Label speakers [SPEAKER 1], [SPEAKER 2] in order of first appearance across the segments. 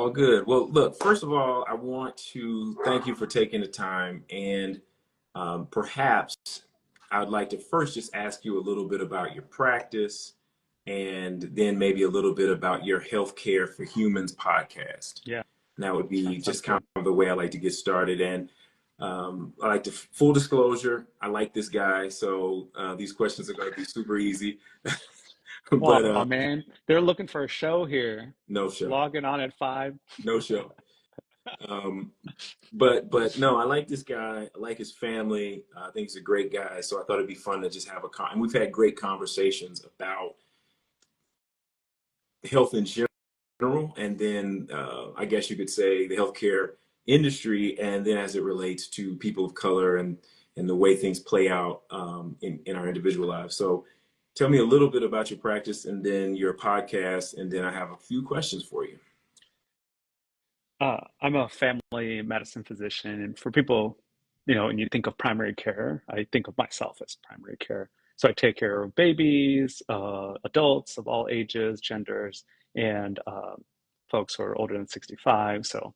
[SPEAKER 1] All good. Well, look, first of all, I want to thank you for taking the time. And perhaps I'd like to first just ask you a little bit about your practice and then maybe a little bit about your Healthcare for Humans podcast.
[SPEAKER 2] Yeah,
[SPEAKER 1] And that would be
[SPEAKER 2] sounds
[SPEAKER 1] just kind
[SPEAKER 2] good.
[SPEAKER 1] of the way I like to get started. And I like to, full disclosure, I like this guy. So these questions are going to be super easy. But
[SPEAKER 2] Well, man, they're looking for a show here.
[SPEAKER 1] no show,
[SPEAKER 2] Logging on at 5.
[SPEAKER 1] no show. Um, but no, I like this guy. I like his family. I think he's a great guy. So I thought it'd be fun to just have and we've had great conversations about health in general, and then I guess you could say the healthcare industry, and then as it relates to people of color and the way things play out in our individual lives. So tell me a little bit about your practice and then your podcast, and then I have a few questions for you.
[SPEAKER 2] I'm a family medicine physician, and for people, when you think of primary care, I think of myself as primary care. So I take care of babies, adults of all ages, genders, and folks who are older than 65. So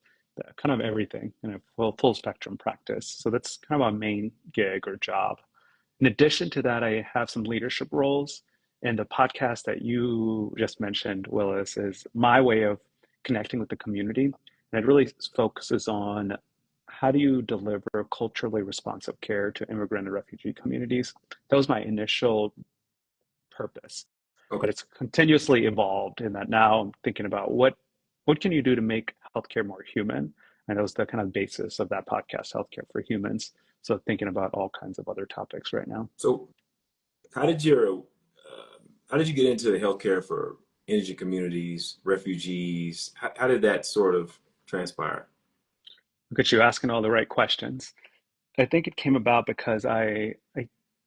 [SPEAKER 2] kind of everything in a full spectrum practice. So that's kind of my main gig or job. In addition to that, I have some leadership roles. And the podcast that you just mentioned, Willis, is my way of connecting with the community. And it really focuses on how do you deliver culturally responsive care to immigrant and refugee communities. That was my initial purpose,
[SPEAKER 1] Okay.
[SPEAKER 2] but it's continuously evolved in that now I'm thinking about what can you do to make healthcare more human? And that was the kind of basis of that podcast, Healthcare for Humans. So thinking about all kinds of other topics right now.
[SPEAKER 1] So how did your how did you get into the healthcare for indigent communities, refugees? How did that sort of transpire?
[SPEAKER 2] Look at you asking all the right questions. I think it came about because I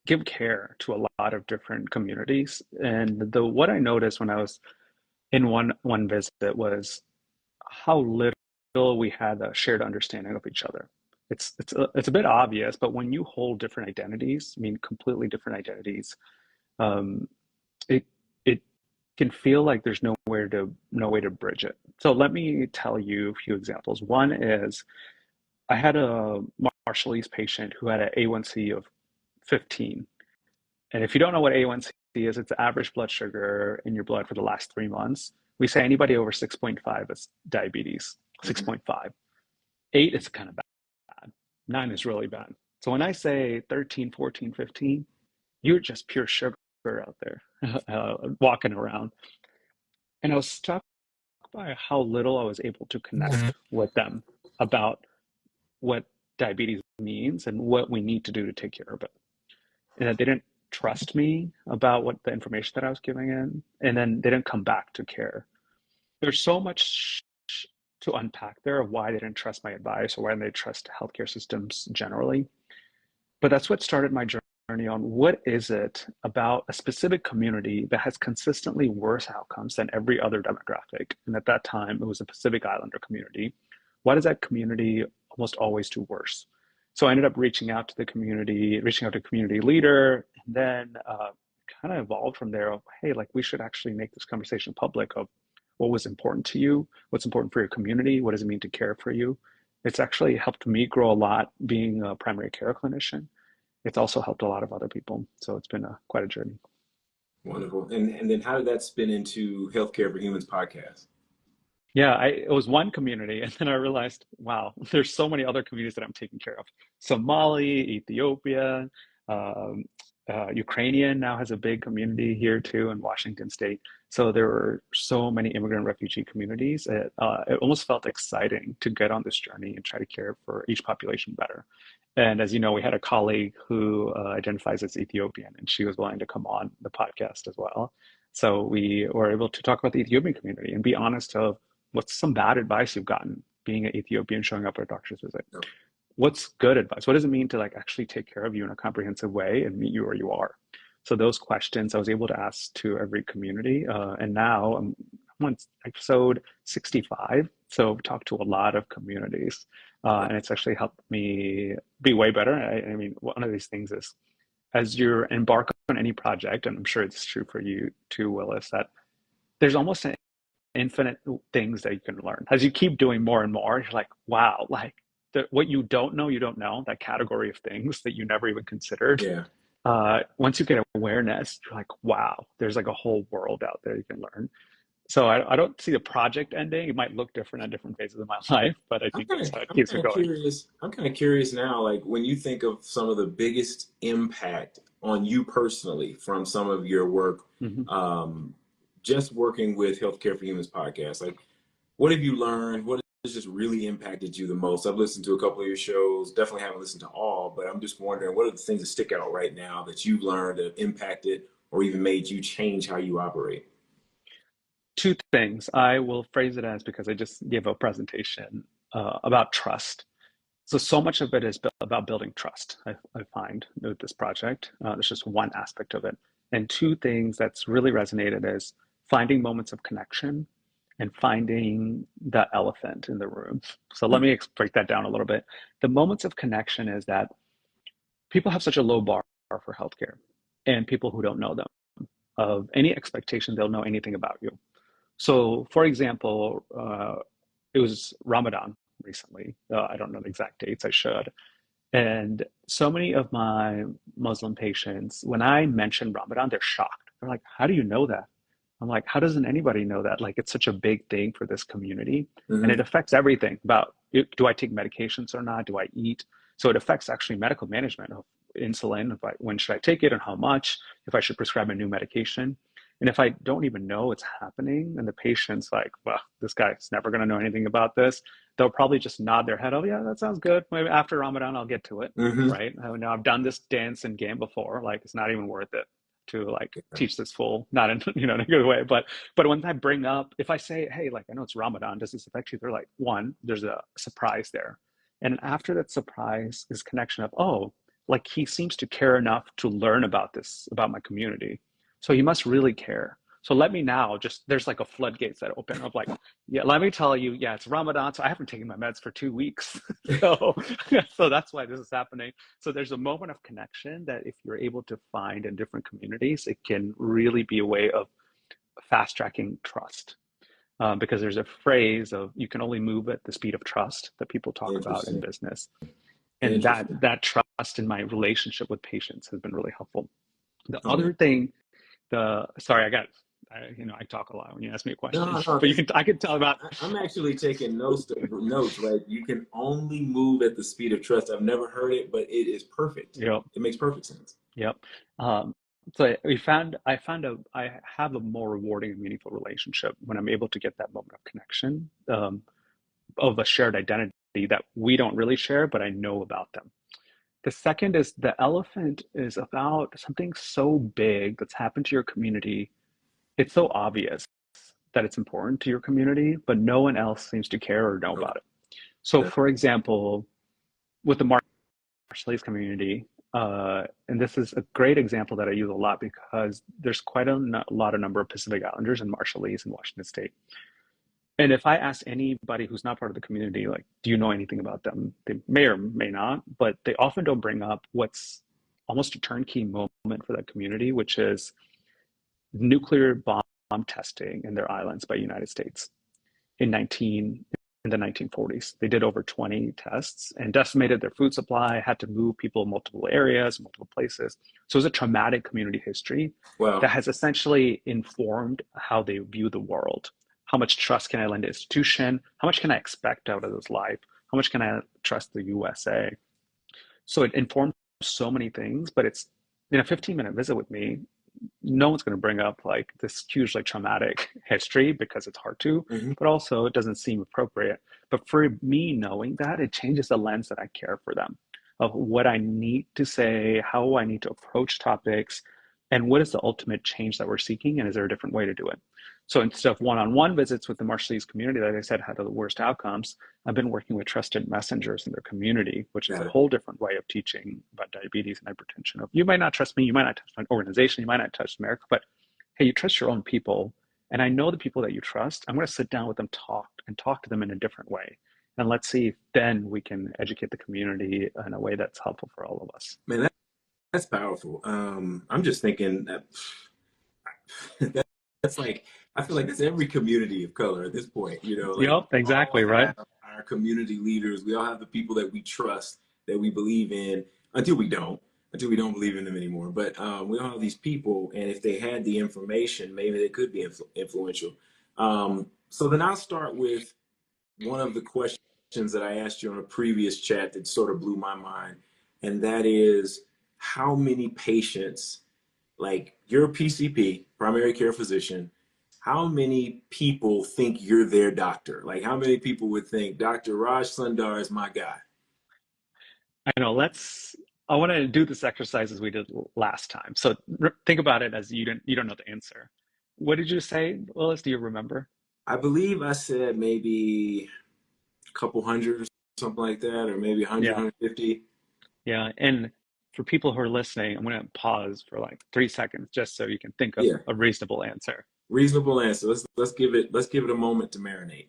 [SPEAKER 2] give care to a lot of different communities. And the what I noticed when I was in one visit was how little we had a shared understanding of each other. It's a bit obvious, but when you hold different identities, I mean completely different identities, um, it it can feel like there's no way to bridge it. So let me tell you a few examples. One is I had a Marshallese patient who had an A1C of 15. And if you don't know what A1C is, it's the average blood sugar in your blood for the last 3 months. We say anybody over 6.5 is diabetes,
[SPEAKER 1] Mhm.
[SPEAKER 2] 6.5. 8 is kind of bad. 9 is really bad. So when I say 13, 14, 15, you're just pure sugar out there walking around. And I was struck by how little I was able to connect with them about what diabetes means and what we need to do to take care of it. And that they didn't trust me about what the information that I was giving in, and then they didn't come back to care. There's so much to unpack there of why they didn't trust my advice or why they trust healthcare systems generally. But that's what started my journey on what is it about a specific community that has consistently worse outcomes than every other demographic. And at that time, it was a Pacific Islander community. Why does that community almost always do worse? So I ended up reaching out to the community, reaching out to a community leader, and then kind of evolved from there of, hey, like we should actually make this conversation public of what was important to you, what's important for your community, what does it mean to care for you. It's actually helped me grow a lot being a primary care clinician. It's also helped a lot of other people. So it's been quite a journey.
[SPEAKER 1] Wonderful. And then how did that spin into Healthcare for Humans podcast?
[SPEAKER 2] Yeah, it was one community, and then I realized, wow, there's so many other communities that I'm taking care of. Somali, Ethiopia, um, Ukrainian now has a big community here too in Washington State. So there were so many immigrant refugee communities. It almost felt exciting to get on this journey and try to care for each population better. And as you know, we had a colleague who identifies as Ethiopian, and she was willing to come on the podcast as well. So we were able to talk about the Ethiopian community and be honest of what's some bad advice you've gotten being an Ethiopian showing up at a doctor's visit?
[SPEAKER 1] No.
[SPEAKER 2] What's good advice? What does it mean to like actually take care of you in a comprehensive way and meet you where you are? So those questions I was able to ask to every community, and now I'm on episode 65. So I've talked to a lot of communities, and it's actually helped me be way better. I mean, one of these things is as you're embark on any project, and I'm sure it's true for you too, Willis, that there's almost an infinite things that you can learn. As you keep doing more and more, you're like, wow, like what you don't know, that category of things that you never even considered.
[SPEAKER 1] Yeah.
[SPEAKER 2] Once you get awareness, you're like, wow, there's like a whole world out there you can learn. So I don't see the project ending. It might look different at different phases of my life, but I think that's how it
[SPEAKER 1] I'm
[SPEAKER 2] keeps me
[SPEAKER 1] kind of
[SPEAKER 2] going.
[SPEAKER 1] curious. I'm kind of curious now, like when you think of some of the biggest impact on you personally from some of your work,
[SPEAKER 2] Hmm.
[SPEAKER 1] um, just working with Healthcare for Humans podcast, like what have you learned? What has just really impacted you the most? I've listened to a couple of your shows, definitely haven't listened to all, but I'm just wondering what are the things that stick out right now that you've learned that have impacted or even made you change how you operate?
[SPEAKER 2] Two things. I will phrase it as, because I just gave a presentation about trust. So much of it is about building trust, I find, with this project. There's just one aspect of it. And two things that's really resonated is finding moments of connection and finding the elephant in the room. So let me break that down a little bit. The moments of connection is that people have such a low bar for healthcare, and people who don't know them, of any expectation they'll know anything about you. So, for example, it was Ramadan recently. I don't know the exact dates, I should. And so many of my Muslim patients, when I mention Ramadan, they're shocked. They're like, how do you know that? I'm like, how doesn't anybody know that? Like, it's such a big thing for this community, and it
[SPEAKER 1] Mm-hmm.
[SPEAKER 2] affects everything about do I take medications or not? Do I eat? So it affects actually medical management of insulin, when should I take it and how much, if I should prescribe a new medication. And if I don't even know it's happening, and the patient's like, well, this guy's never going to know anything about this, they'll probably just nod their head, oh, yeah, that sounds good. Maybe after Ramadan, I'll get to it,
[SPEAKER 1] Mm-hmm.
[SPEAKER 2] right? Now I've done this dance and game before. Like, it's not even worth it to like teach this full, not in in a good way, but when I bring up, if I say, hey, like I know it's Ramadan, does this affect you? They're like, one, there's a surprise there, and after that surprise is connection of, oh, like he seems to care enough to learn about this, about my community, so he must really care. So let me now just, there's like a floodgates that open up, like, yeah, let me tell you, yeah, it's Ramadan, so I haven't taken my meds for 2 weeks. So so that's why this is happening. So there's a moment of connection that if you're able to find in different communities, it can really be a way of fast tracking trust. Because there's a phrase of, you can only move at the speed of trust, that people talk about in
[SPEAKER 1] Interesting.
[SPEAKER 2] business. And
[SPEAKER 1] Interesting.
[SPEAKER 2] that trust in my relationship with patients has been really helpful. The
[SPEAKER 1] Oh man.
[SPEAKER 2] other thing, sorry, I talk a lot when you ask me a
[SPEAKER 1] No,
[SPEAKER 2] question,
[SPEAKER 1] no, no.
[SPEAKER 2] but I can tell about,
[SPEAKER 1] I'm actually taking notes, right? You can only move at the speed of trust. I've never heard it, but it is perfect.
[SPEAKER 2] you know,
[SPEAKER 1] It makes perfect sense.
[SPEAKER 2] yep. I have a more rewarding and meaningful relationship when I'm able to get that moment of connection, of a shared identity that we don't really share, but I know about them. The second is, the elephant is about something so big that's happened to your community. It's so obvious that it's important to your community, but no one else seems to care or know
[SPEAKER 1] Okay.
[SPEAKER 2] about it. So,
[SPEAKER 1] That-
[SPEAKER 2] for example, with the Marshallese community, and this is a great example that I use a lot because there's quite a lot of number of Pacific Islanders and Marshallese in Washington State. And if I ask anybody who's not part of the community, like, do you know anything about them? They may or may not, but they often don't bring up what's almost a turnkey moment for that community, which is nuclear bomb testing in their islands by the United States in the 1940s. They did over 20 tests and decimated their food supply, had to move people in multiple areas, multiple places. So it was a traumatic community history that
[SPEAKER 1] Well,
[SPEAKER 2] has essentially informed how they view the world. How much trust can I lend to institution? How much can I expect out of this life? How much can I trust the USA? So it informs so many things, but it's in a 15-minute visit with me, no one's going to bring up like this hugely traumatic history because it's hard to,
[SPEAKER 1] mhm.
[SPEAKER 2] but also it doesn't seem appropriate. But for me, knowing that, it changes the lens that I care for them, of what I need to say, how I need to approach topics, and what is the ultimate change that we're seeking, and is there a different way to do it? So instead of one-on-one visits with the Marshallese community that I said had the worst outcomes, I've been working with trusted messengers in their community, which is a
[SPEAKER 1] Got it.
[SPEAKER 2] whole different way of teaching about diabetes and hypertension. You might not trust me, you might not trust my organization, you might not trust America, but hey, you trust your own people. And I know the people that you trust. I'm going to sit down with them, talk to them in a different way. And let's see if then we can educate the community in a way that's helpful for all of us.
[SPEAKER 1] Man, that's powerful. I'm just thinking that that's like, I feel like that's every community of color at this point. You know, like
[SPEAKER 2] Yep,
[SPEAKER 1] we all
[SPEAKER 2] exactly, right?
[SPEAKER 1] have our community leaders. We all have the people that we trust, that we believe in, until we don't, until we don't believe in them anymore. But we all have these people, and if they had the information, maybe they could be influential. So then I'll start with one of the questions that I asked you on a previous chat that sort of blew my mind, and that is how many patients, like you're a PCP, primary care physician, how many people think you're their doctor? Like how many people would think Dr. Raj Sundar is my guy?
[SPEAKER 2] I know. I want to do this exercise as we did last time. So think about it as you don't know the answer. What did you say, Willis? Do you remember?
[SPEAKER 1] I believe I said maybe a couple hundred or something like that, or maybe 100,
[SPEAKER 2] Yeah,
[SPEAKER 1] 150.
[SPEAKER 2] yeah. And for people who are listening, I'm going to pause for like 3 seconds just so you can think of
[SPEAKER 1] Yeah,
[SPEAKER 2] a reasonable answer.
[SPEAKER 1] reasonable answer. Let's give it a moment to marinate.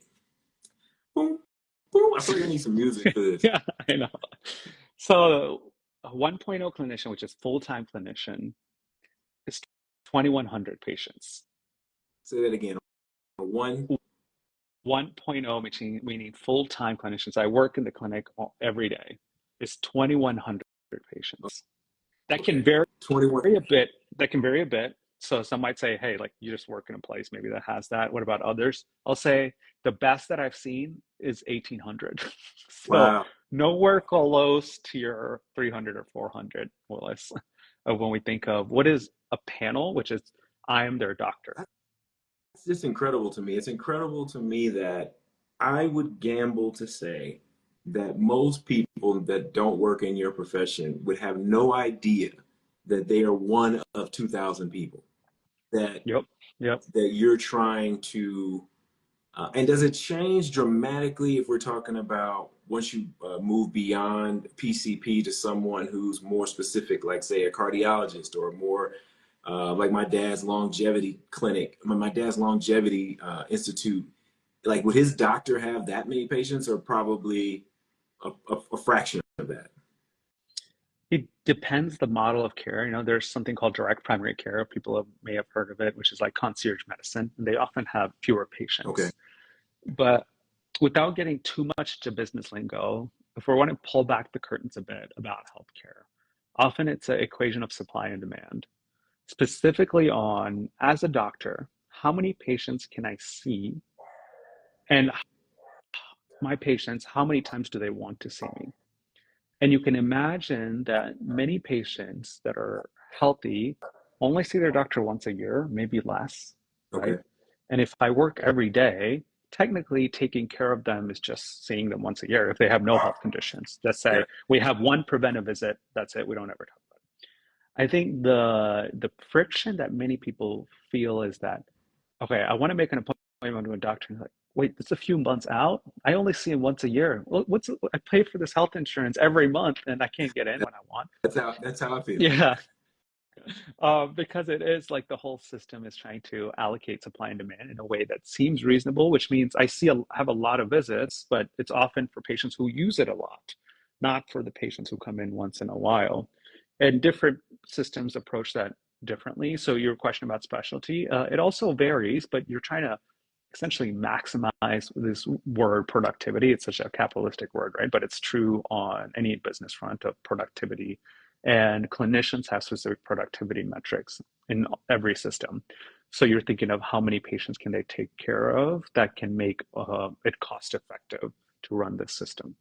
[SPEAKER 1] Boom, boom. I feel like I need some music for this.
[SPEAKER 2] Yeah, I know. So a 1.0 clinician, which is full-time clinician, is 2,100 patients.
[SPEAKER 1] Say that again. One.
[SPEAKER 2] 1.0, meaning full-time clinicians. I work in the clinic every day. Is 2,100 patients. That can
[SPEAKER 1] Okay.
[SPEAKER 2] vary
[SPEAKER 1] 21.
[SPEAKER 2] a bit. That can vary a bit. So some might say, hey, like you just work in a place maybe that has that. What about others? I'll say the best that I've seen is 1,800. So
[SPEAKER 1] Wow.
[SPEAKER 2] nowhere close to your 300 or 400, Willis, of when we think of what is a panel, which is I am their doctor.
[SPEAKER 1] It's just incredible to me. It's incredible to me that I would gamble to say that most people that don't work in your profession would have no idea that they are one of 2,000 people that
[SPEAKER 2] Yep. Yep.
[SPEAKER 1] you're trying to. And does it change dramatically if we're talking about once you move beyond PCP to someone who's more specific, like say a cardiologist or more like my dad's longevity clinic, my dad's longevity institute? Like, would his doctor have that many patients, or probably a fraction of that?
[SPEAKER 2] It depends the model of care. You know, there's something called direct primary care. May have heard of it, which is like concierge medicine. And they often have fewer
[SPEAKER 1] Okay.
[SPEAKER 2] patients. But without getting too much to business lingo, if we want to pull back the curtains a bit about healthcare, often it's an equation of supply and demand, specifically on, as a doctor, how many patients can I see? And my patients, how many times do they want to see me? And you can imagine that many patients that are healthy only see their doctor once a year, maybe less, right?
[SPEAKER 1] Okay.
[SPEAKER 2] And if I work every day, technically taking care of them is just seeing them once a year if they have no health conditions. Just say
[SPEAKER 1] Got
[SPEAKER 2] we have one preventive visit, that's it, we don't ever talk about it. I think the friction that many people feel is that, okay, I want to make an appointment with a doctor. And like, wait, it's a few months out. I only see him once a year. Well, I pay for this health insurance every month, and I can't get in
[SPEAKER 1] it.
[SPEAKER 2] when I want.
[SPEAKER 1] That's how I feel.
[SPEAKER 2] Yeah, because it is like the whole system is trying to allocate supply and demand in a way that seems reasonable, which means have a lot of visits, but it's often for patients who use it a lot, not for the patients who come in once in a while. And different systems approach that differently. So your question about specialty, it also varies, but you're trying to essentially maximize this word productivity. It's such a capitalistic word, right? But it's true on any business front of productivity. And clinicians have specific productivity metrics in every system. So you're thinking of how many patients can they take care of that can make it cost effective to run this system.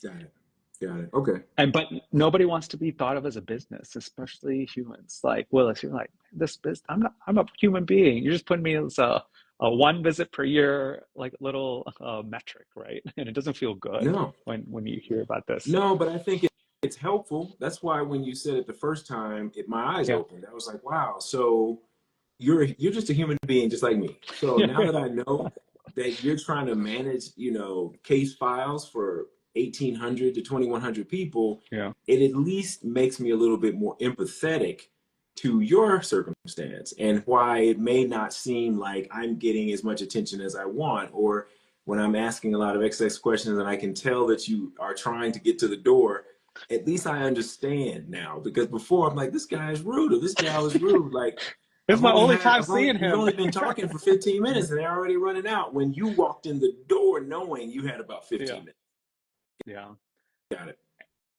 [SPEAKER 1] Got it. Got it. Okay.
[SPEAKER 2] And but nobody wants to be thought of as a business, especially humans. Like Willis, you're like this business. I'm a human being. You're just putting me as a one visit per year, like little metric, right? And it doesn't feel good
[SPEAKER 1] No.
[SPEAKER 2] when you hear about this.
[SPEAKER 1] No, but I think it's helpful. That's why when you said it the first time, my eyes
[SPEAKER 2] Yeah,
[SPEAKER 1] opened. I was like, wow, so you're just a human being just like me. So
[SPEAKER 2] yeah,
[SPEAKER 1] now that I know that you're trying to manage, case files for 1,800 to 2,100 people,
[SPEAKER 2] yeah,
[SPEAKER 1] it at least makes me a little bit more empathetic to your circumstance and why it may not seem like I'm getting as much attention as I want, or when I'm asking a lot of excess questions and I can tell that you are trying to get to the door. At least I understand now, because before I'm like, this guy is rude or this gal is rude. Like,
[SPEAKER 2] This is my only time seeing
[SPEAKER 1] We've
[SPEAKER 2] him.
[SPEAKER 1] only been talking for 15 minutes and they're already running out when you walked in the door knowing you had about
[SPEAKER 2] Yeah,
[SPEAKER 1] 15 minutes.
[SPEAKER 2] yeah.
[SPEAKER 1] Got it.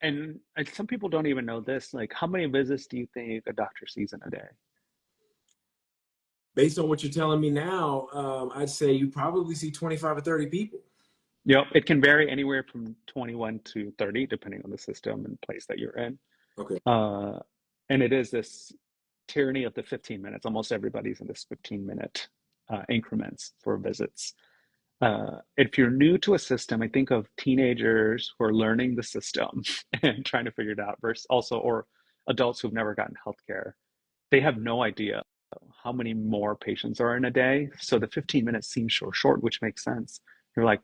[SPEAKER 2] And some people don't even know this. Like, how many visits do you think a doctor sees in a day?
[SPEAKER 1] Based on what you're telling me now, I'd say you probably see 25 or 30 people.
[SPEAKER 2] Yep, it can vary anywhere from 21 to 30, depending on the system and place that you're in.
[SPEAKER 1] Okay.
[SPEAKER 2] Uh, and it is this tyranny of the 15 minutes. Almost everybody's in this 15-minute increments for visits. If you're new to a system, I think of teenagers who are learning the system and trying to figure it out, versus also, or adults who've never gotten healthcare. They have no idea how many more patients are in a day. So the 15 minutes seems so short, which makes sense. You're like,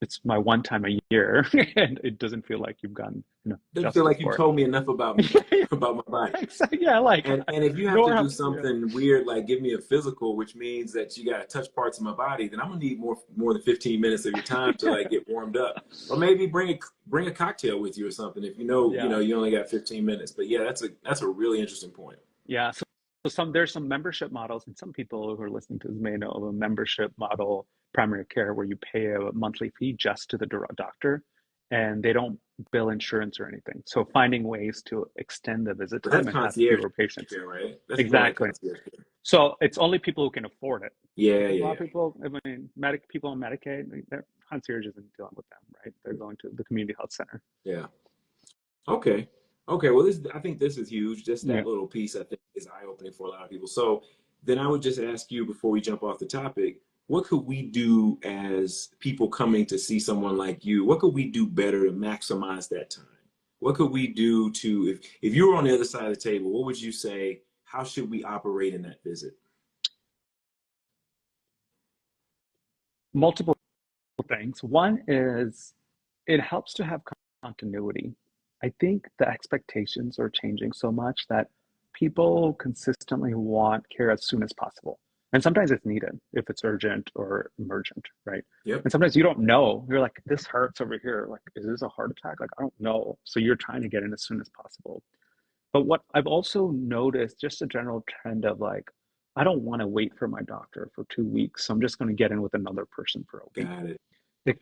[SPEAKER 2] it's my one time a year, and it doesn't feel like you've gotten
[SPEAKER 1] Doesn't feel
[SPEAKER 2] justice
[SPEAKER 1] like you
[SPEAKER 2] for it.
[SPEAKER 1] told me enough about me, about my body.
[SPEAKER 2] Yeah, like,
[SPEAKER 1] And if you have to
[SPEAKER 2] nor
[SPEAKER 1] do
[SPEAKER 2] have, yeah.
[SPEAKER 1] something weird like give me a physical, which means that you got to touch parts of my body, then I'm gonna need more than 15 minutes of your time to like get warmed up, or maybe bring a cocktail with you or something if
[SPEAKER 2] Yeah.
[SPEAKER 1] you only got 15 minutes. But yeah, that's a really interesting point.
[SPEAKER 2] Yeah. So there's some membership models, and some people who are listening to this may know of a membership model primary care where you pay a monthly fee just to the doctor, and they don't bill insurance or anything. So finding ways to extend the visit
[SPEAKER 1] But that's
[SPEAKER 2] time and have
[SPEAKER 1] concierge
[SPEAKER 2] fewer patients.
[SPEAKER 1] care, right? That's more like
[SPEAKER 2] Exactly.
[SPEAKER 1] concierge care.
[SPEAKER 2] So it's only people who can afford it.
[SPEAKER 1] Yeah,
[SPEAKER 2] Like a
[SPEAKER 1] yeah,
[SPEAKER 2] lot of
[SPEAKER 1] yeah,
[SPEAKER 2] people, I mean, people on Medicaid, their concierge isn't dealing with them, right? They're going to the community health center.
[SPEAKER 1] yeah. Okay. Okay. Well, I think this is huge. Just
[SPEAKER 2] Yeah.
[SPEAKER 1] that little piece, I think, is eye-opening for a lot of people. So then I would just ask you before we jump off the topic, what could we do as people coming to see someone like you? What could we do better to maximize that time? What could we do to, if you were on the other side of the table, what would you say? How should we operate in that visit?
[SPEAKER 2] Multiple things. One is it helps to have continuity. I think the expectations are changing so much that people consistently want care as soon as possible. And sometimes it's needed if it's urgent or emergent, right?
[SPEAKER 1] Yep.
[SPEAKER 2] And sometimes you don't know. You're like, this hurts over here. Like, is this a heart attack? Like, I don't know. So you're trying to get in as soon as possible. But what I've also noticed, just a general trend of like, I don't want to wait for my doctor for 2 weeks. So I'm just going to get in with another person for a week.
[SPEAKER 1] Got it.
[SPEAKER 2] It,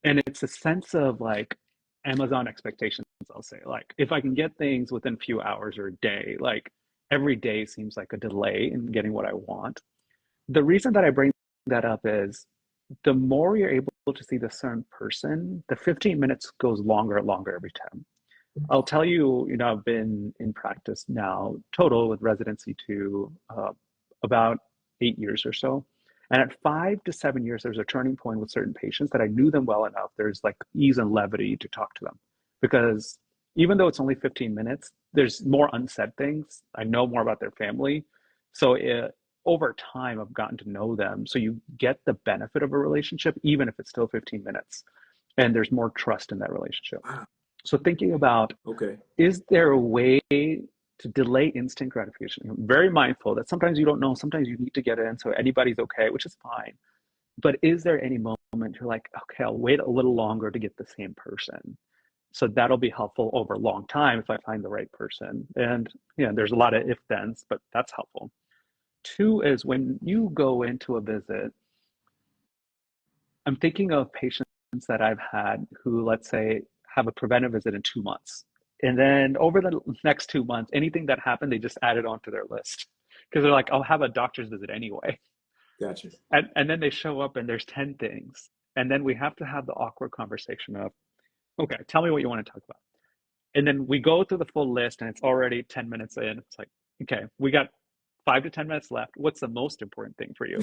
[SPEAKER 2] and it's a sense of like Amazon expectations, I'll say. Like, if I can get things within a few hours or a day, like every day seems like a delay in getting what I want. The reason that I bring that up is the more you're able to see the certain person, the 15 minutes goes longer and longer every time. I'll tell you, I've been in practice now, total with residency to about 8 years or so. And at 5 to 7 years, there's a turning point with certain patients that I knew them well enough. There's like ease and levity to talk to them because even though it's only 15 minutes, there's more unsaid things. I know more about their family. So over time, I've gotten to know them. So you get the benefit of a relationship, even if it's still 15 minutes. And there's more trust in that relationship.
[SPEAKER 1] Wow.
[SPEAKER 2] So thinking about,
[SPEAKER 1] Okay.
[SPEAKER 2] is there a way to delay instant gratification? I'm very mindful that sometimes you don't know, sometimes you need to get in, so anybody's okay, which is fine. But is there any moment you're like, okay, I'll wait a little longer to get the same person? So that'll be helpful over a long time if I find the right person. And yeah, there's a lot of if thens, but that's helpful. Two is when you go into a visit, I'm thinking of patients that I've had who, let's say, have a preventive visit in 2 months. And then over the next 2 months, anything that happened, they just added onto their list because they're like, I'll have a doctor's visit anyway.
[SPEAKER 1] Gotcha.
[SPEAKER 2] And then they show up and there's 10 things. And then we have to have the awkward conversation of, okay, tell me what you want to talk about. And then we go through the full list and it's already 10 minutes in. It's like, okay, we got 5 to 10 minutes left. What's the most important thing for you?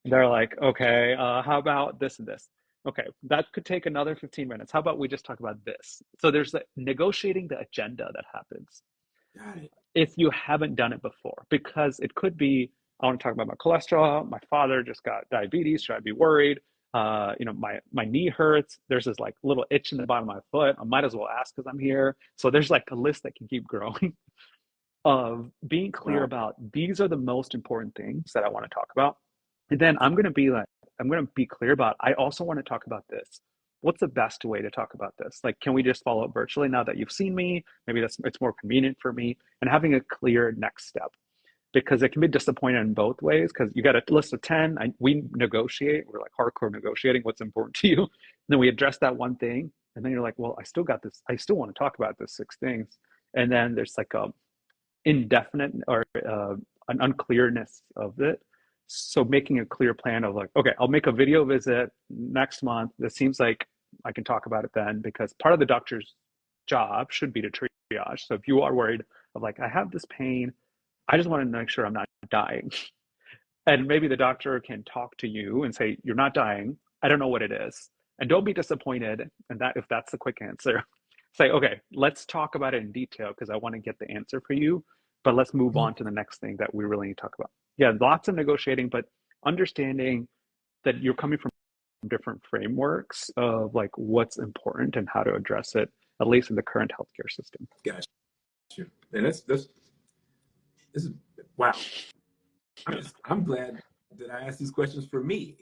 [SPEAKER 2] They're like, okay, how about this and this? Okay, that could take another 15 minutes. How about we just talk about this? So there's the negotiating the agenda that happens
[SPEAKER 1] Got it.
[SPEAKER 2] if you haven't done it before, because it could be, I want to talk about my cholesterol. My father just got diabetes. Should I be worried? My knee hurts. There's this like little itch in the bottom of my foot. I might as well ask because I'm here. So there's like a list that can keep growing of being clear
[SPEAKER 1] Wow.
[SPEAKER 2] about these are the most important things that I want to talk about. And then I'm going to be clear about, I also want to talk about this. What's the best way to talk about this? Like, can we just follow up virtually now that you've seen me? Maybe it's more convenient for me, and having a clear next step. because it can be disappointing in both ways. Because you got a list of 10, we negotiate, we're like hardcore negotiating what's important to you. And then we address that one thing. And then you're like, well, I still got this. I still want to talk about this six things. And then there's like a indefinite or an unclearness of it. So making a clear plan of like, okay, I'll make a video visit next month. It seems like I can talk about it then, because part of the doctor's job should be to triage. So if you are worried of like, I have this pain, I just want to make sure I'm not dying. And maybe the doctor can talk to you and say, you're not dying. I don't know what it is. And don't be disappointed. And that if that's the quick answer, say, okay, let's talk about it in detail because I want to get the answer for you. But let's move on to the next thing that we really need to talk about. Yeah, lots of negotiating, but understanding that you're coming from different frameworks of like what's important and how to address it, at least in the current healthcare system.
[SPEAKER 1] Gotcha. And that's this is wow. I'm glad that I asked these questions for me,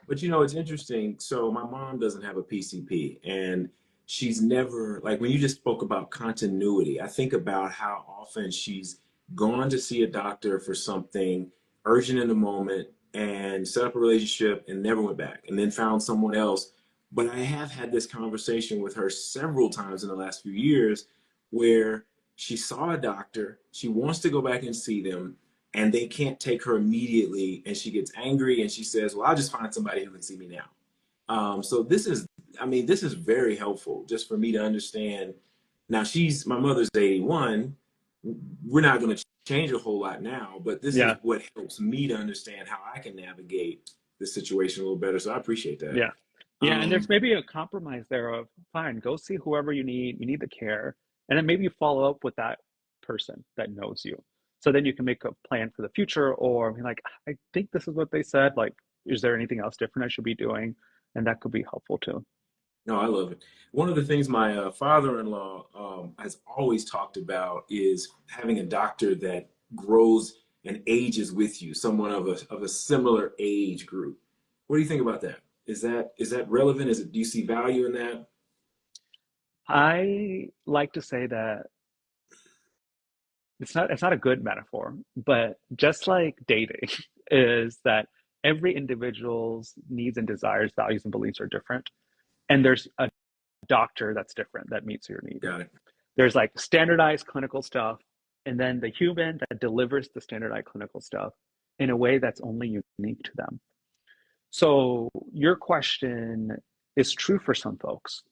[SPEAKER 1] but it's interesting. So my mom doesn't have a PCP, and she's never like when you just spoke about continuity. I think about how often she's gone to see a doctor for something urgent in the moment and set up a relationship and never went back, and then found someone else. But I have had this conversation with her several times in the last few years where she saw a doctor, she wants to go back and see them, and they can't take her immediately, and she gets angry and she says, well, I'll just find somebody who can see me now. So this is very helpful just for me to understand. Now my mother's 81. We're not going to change a whole lot now, but this is
[SPEAKER 2] Yeah.
[SPEAKER 1] what helps me to understand how I can navigate the situation a little better. So I appreciate that.
[SPEAKER 2] Yeah. Yeah. And there's maybe a compromise there of fine, go see whoever you need the care. And then maybe you follow up with that person that knows you. So then you can make a plan for the future or be like, I think this is what they said. Like, is there anything else different I should be doing? And that could be helpful too.
[SPEAKER 1] No, I love it. One of the things my father-in-law has always talked about is having a doctor that grows and ages with you, someone of a similar age group. What do you think about that? Is that relevant? Do you see value in that?
[SPEAKER 2] I like to say that it's not a good metaphor, but just like dating is that every individual's needs and desires, values and beliefs are different. And there's a doctor that's different that meets your need.
[SPEAKER 1] Got it.
[SPEAKER 2] There's like standardized clinical stuff, and then the human that delivers the standardized clinical stuff in a way that's only unique to them. So your question is true for some folks.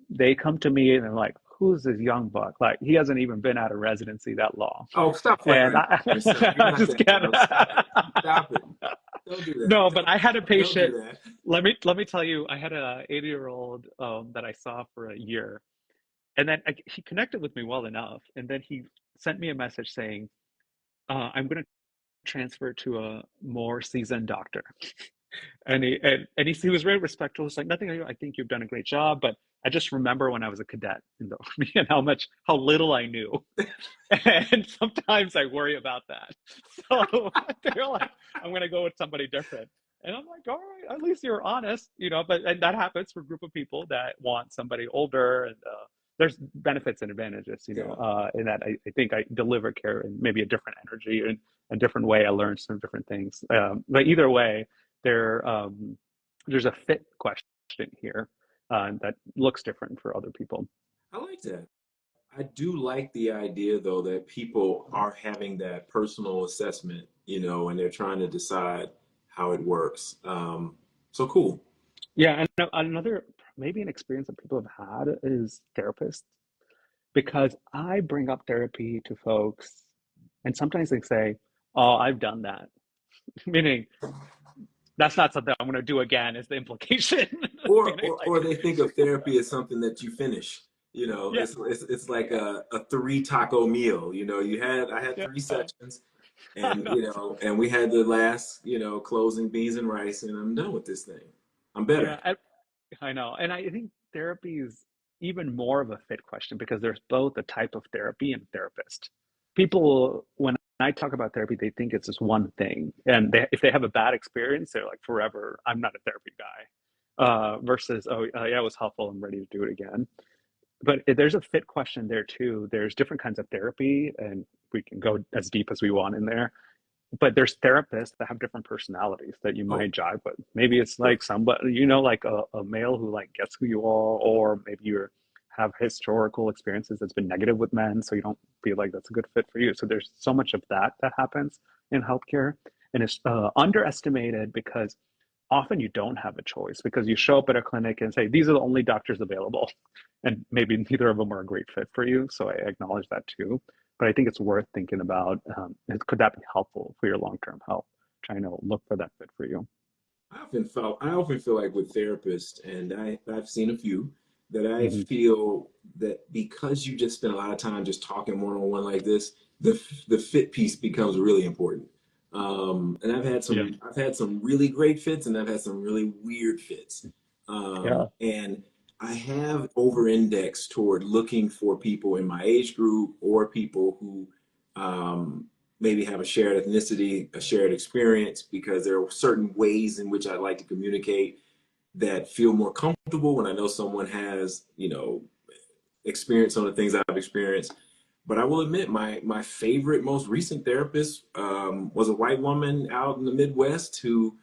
[SPEAKER 2] They come to me and they're like, who's this young buck? Like, he hasn't even been out of residency that long.
[SPEAKER 1] Oh, stop
[SPEAKER 2] And
[SPEAKER 1] flattering yourself. You're
[SPEAKER 2] I
[SPEAKER 1] not
[SPEAKER 2] just
[SPEAKER 1] that
[SPEAKER 2] can't.
[SPEAKER 1] young. Stop it. Stop it. Don't do that.
[SPEAKER 2] No, but I had a
[SPEAKER 1] Don't do
[SPEAKER 2] patient.
[SPEAKER 1] that.
[SPEAKER 2] Let me tell you, I had a 80-year-old that I saw for a year, and then he connected with me well enough, and then he sent me a message saying, "I'm going to transfer to a more seasoned doctor." And he was very respectful. He's like, nothing. I think you've done a great job, but I just remember when I was a cadet in the army and how little I knew, and sometimes I worry about that. So they're like, I'm gonna go with somebody different, and I'm like, all right, at least you're honest, But and that happens for a group of people that want somebody older, and there's benefits and advantages,
[SPEAKER 1] Yeah.
[SPEAKER 2] in that I think I deliver care in maybe a different energy and a different way. I learned some different things, but either way there there's a fit question here that looks different for other people.
[SPEAKER 1] I like that. I do like the idea, though, that people are having that personal assessment, and they're trying to decide how it works. So cool.
[SPEAKER 2] Yeah, and another maybe an experience that people have had is therapists, because I bring up therapy to folks, and sometimes they say, "Oh, I've done that," meaning that's not something I'm going to do again. Is the implication?
[SPEAKER 1] Or,
[SPEAKER 2] Meaning
[SPEAKER 1] or,
[SPEAKER 2] like,
[SPEAKER 1] or they think of therapy as something that you finish.
[SPEAKER 2] yeah,
[SPEAKER 1] It's like a three taco meal. I had
[SPEAKER 2] yeah,
[SPEAKER 1] three sessions, and and we had the last closing beans and rice, and I'm done with this thing. I'm better.
[SPEAKER 2] yeah. I know. And I think therapy is even more of a fit question because there's both a type of therapy and therapist. People, when I talk about therapy, they think it's just one thing. And if they have a bad experience, they're like, forever, I'm not a therapy guy. Versus, oh, yeah, it was helpful. I'm ready to do it again. But there's a fit question there too. There's different kinds of therapy, and we can go as deep as we want in there. But there's therapists that have different personalities that you
[SPEAKER 1] Oh,
[SPEAKER 2] might jive with. Maybe it's
[SPEAKER 1] sure.
[SPEAKER 2] like somebody, like a male who like gets who you are, or maybe you have historical experiences that's been negative with men, so you don't feel like that's a good fit for you. So there's so much of that that happens in healthcare, and it's underestimated because often you don't have a choice because you show up at a clinic and say these are the only doctors available, and maybe neither of them are a great fit for you. So I acknowledge that too, but I think it's worth thinking about, could that be helpful for your long-term health, trying to look for that fit for you.
[SPEAKER 1] I often feel like with therapists, and I've seen a few, that I
[SPEAKER 2] Hmm.
[SPEAKER 1] feel that because you just spend a lot of time just talking one on one like this, the fit piece becomes really important. And
[SPEAKER 2] Yeah.
[SPEAKER 1] I've had some really great fits, and I've had some really weird fits.
[SPEAKER 2] Yeah.
[SPEAKER 1] And I have over-indexed toward looking for people in my age group or people who um, maybe have a shared ethnicity, a shared experience, because there are certain ways in which I like to communicate that feel more comfortable when I know someone has, experience on the things I've experienced. But I will admit, my favorite, most recent therapist was a white woman out in the Midwest who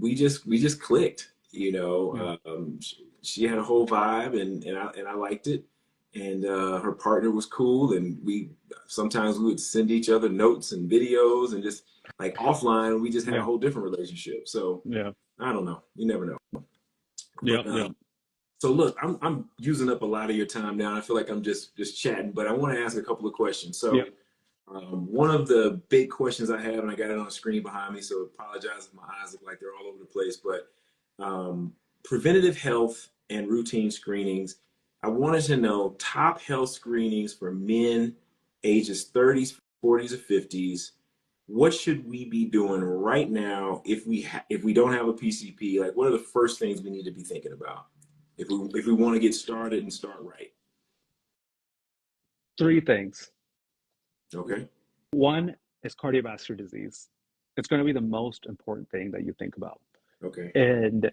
[SPEAKER 1] we just clicked.
[SPEAKER 2] Yeah.
[SPEAKER 1] She had a whole vibe, and I liked it. And her partner was cool, and we sometimes we would send each other notes and videos, and just like offline, we just had a
[SPEAKER 2] Yeah.
[SPEAKER 1] whole different relationship. So
[SPEAKER 2] Yeah.
[SPEAKER 1] I don't know, you never know.
[SPEAKER 2] Yeah.
[SPEAKER 1] But
[SPEAKER 2] Yeah.
[SPEAKER 1] so look, I'm using up a lot of your time now. I feel like I'm just chatting, but I want to ask a couple of questions.
[SPEAKER 2] Yeah.
[SPEAKER 1] So one of the big questions I have, and I got it on the screen behind me, so apologize if my eyes look like they're all over the place, but um, preventative health and routine screenings. I wanted to know top health screenings for men ages 30s, 40s, or 50s. What should we be doing right now if we don't have a PCP? Like, what are the first things we need to be thinking about if we want to get started and start right?
[SPEAKER 2] Three things.
[SPEAKER 1] Okay.
[SPEAKER 2] One is cardiovascular disease. It's going to be the most important thing that you think about.
[SPEAKER 1] Okay.
[SPEAKER 2] And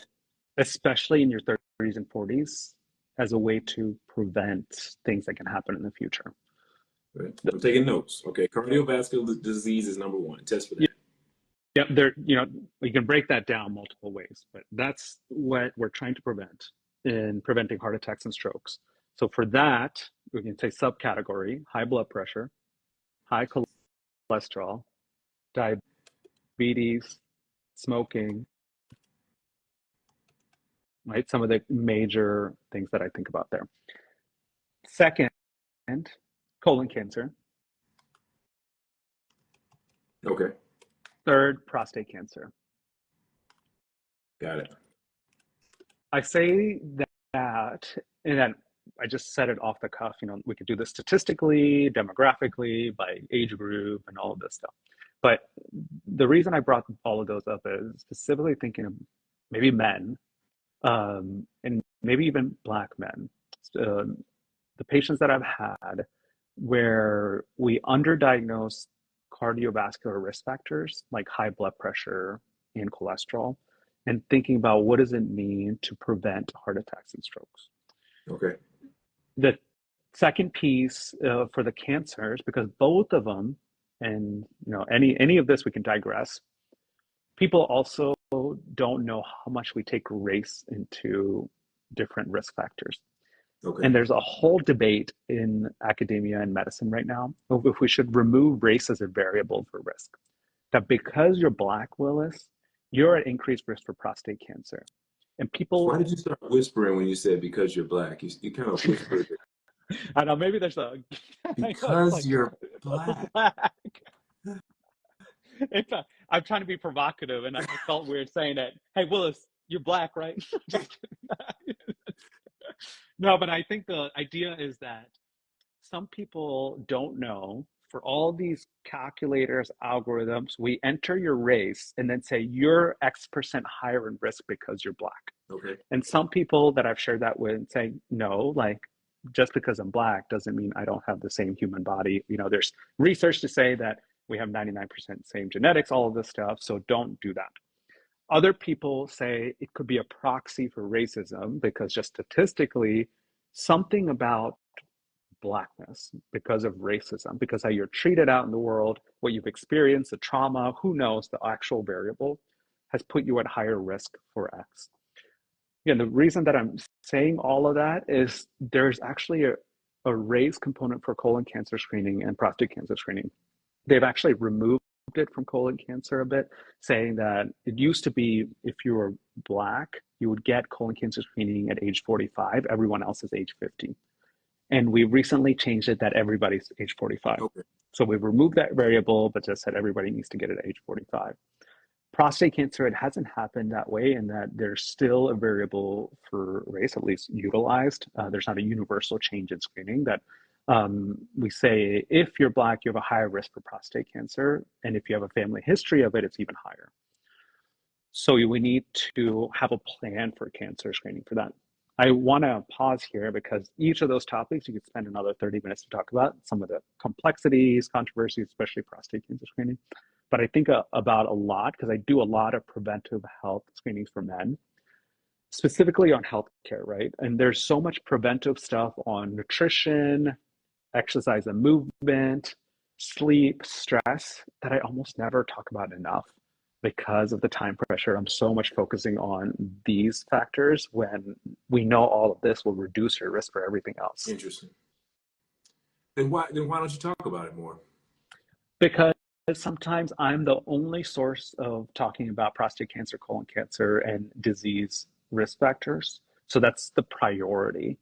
[SPEAKER 2] especially in your 30s and 40s, as a way to prevent things that can happen in the future.
[SPEAKER 1] Good. I'm taking notes. Okay. Cardiovascular disease is number one. Test for
[SPEAKER 2] Yeah,
[SPEAKER 1] that.
[SPEAKER 2] there, we can break that down multiple ways, but that's what we're trying to prevent in preventing heart attacks and strokes. So for that, we can say subcategory: high blood pressure, high cholesterol, diabetes, smoking, right? Some of the major things that I think about there. Second, colon cancer.
[SPEAKER 1] Okay.
[SPEAKER 2] Third, prostate cancer.
[SPEAKER 1] Got it.
[SPEAKER 2] I say that, and then I just said it off the cuff. We could do this statistically, demographically, by age group, and all of this stuff. But the reason I brought all of those up is specifically thinking of maybe men, and maybe even Black men. Um, the patients that I've had where we underdiagnose cardiovascular risk factors like high blood pressure and cholesterol, and thinking about what does it mean to prevent heart attacks and strokes.
[SPEAKER 1] Okay.
[SPEAKER 2] The second piece for the cancers, because both of them, and any of this we can digress. People also don't know how much we take race into different risk factors.
[SPEAKER 1] Okay.
[SPEAKER 2] And there's a whole debate in academia and medicine right now of if we should remove race as a variable for risk. That because you're Black, Willis, you're at increased risk for prostate cancer. And
[SPEAKER 1] Why
[SPEAKER 2] people,
[SPEAKER 1] did you start whispering when you said because you're black? You kind of whispered it.
[SPEAKER 2] I don't know, maybe there's a, I know it's
[SPEAKER 1] Because
[SPEAKER 2] like,
[SPEAKER 1] you're black.
[SPEAKER 2] Black. I'm trying to be provocative, and I felt weird saying it. Hey, Willis, you're Black, right? Just kidding. No, but I think the idea is that some people don't know. For all these calculators, algorithms, we enter your race and then say you're X% higher in risk because you're Black.
[SPEAKER 1] Okay.
[SPEAKER 2] And some people that I've shared that with say, no, like just because I'm Black doesn't mean I don't have the same human body. There's research to say that we have 99% same genetics, all of this stuff. So don't do that. Other people say it could be a proxy for racism because just statistically, something about blackness, because of racism, because how you're treated out in the world, what you've experienced, the trauma, who knows, the actual variable has put you at higher risk for X. Again, the reason that I'm saying all of that is there's actually a race component for colon cancer screening and prostate cancer screening. They've actually removed it from colon cancer a bit, saying that it used to be if you were Black, you would get colon cancer screening at age 45, everyone else is age 50. And we recently changed it that everybody's age 45.
[SPEAKER 1] Okay.
[SPEAKER 2] So we've removed that variable, but just said everybody needs to get it at age 45. Prostate cancer, it hasn't happened that way, in that there's still a variable for race, at least utilized. There's not a universal change in screening that we say if you're Black, you have a higher risk for prostate cancer. And if you have a family history of it, it's even higher. So we need to have a plan for cancer screening for that. I want to pause here because each of those topics, you could spend another 30 minutes to talk about some of the complexities, controversies, especially prostate cancer screening. But I think about a lot because I do a lot of preventive health screenings for men, specifically on healthcare, right? And there's so much preventive stuff on nutrition, exercise and movement, sleep, stress that I almost never talk about enough because of the time pressure. I'm so much focusing on these factors when we know all of this will reduce your risk for everything else.
[SPEAKER 1] Interesting. Then why don't you talk about it more?
[SPEAKER 2] Because sometimes I'm the only source of talking about prostate cancer, colon cancer, and disease risk factors. So that's the priority,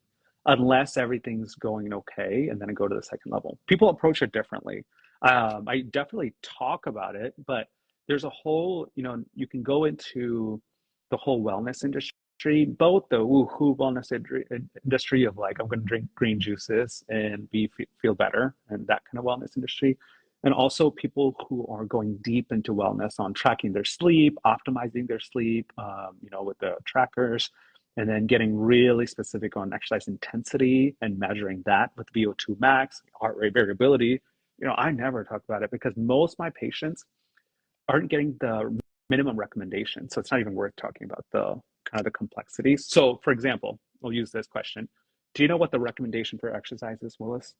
[SPEAKER 2] unless everything's going okay, and then I go to the second level. People approach it differently. I definitely talk about it, but there's a whole, you can go into the whole wellness industry, both the woohoo wellness industry of like, I'm going to drink green juices and feel better, and that kind of wellness industry. And also people who are going deep into wellness on tracking their sleep, optimizing their sleep, with the trackers, and then getting really specific on exercise intensity and measuring that with VO2 max, heart rate variability. I never talk about it because most of my patients aren't getting the minimum recommendation. So it's not even worth talking about the kind of the complexities. So for example, we'll use this question. Do you know what the recommendation for exercise is, Willis?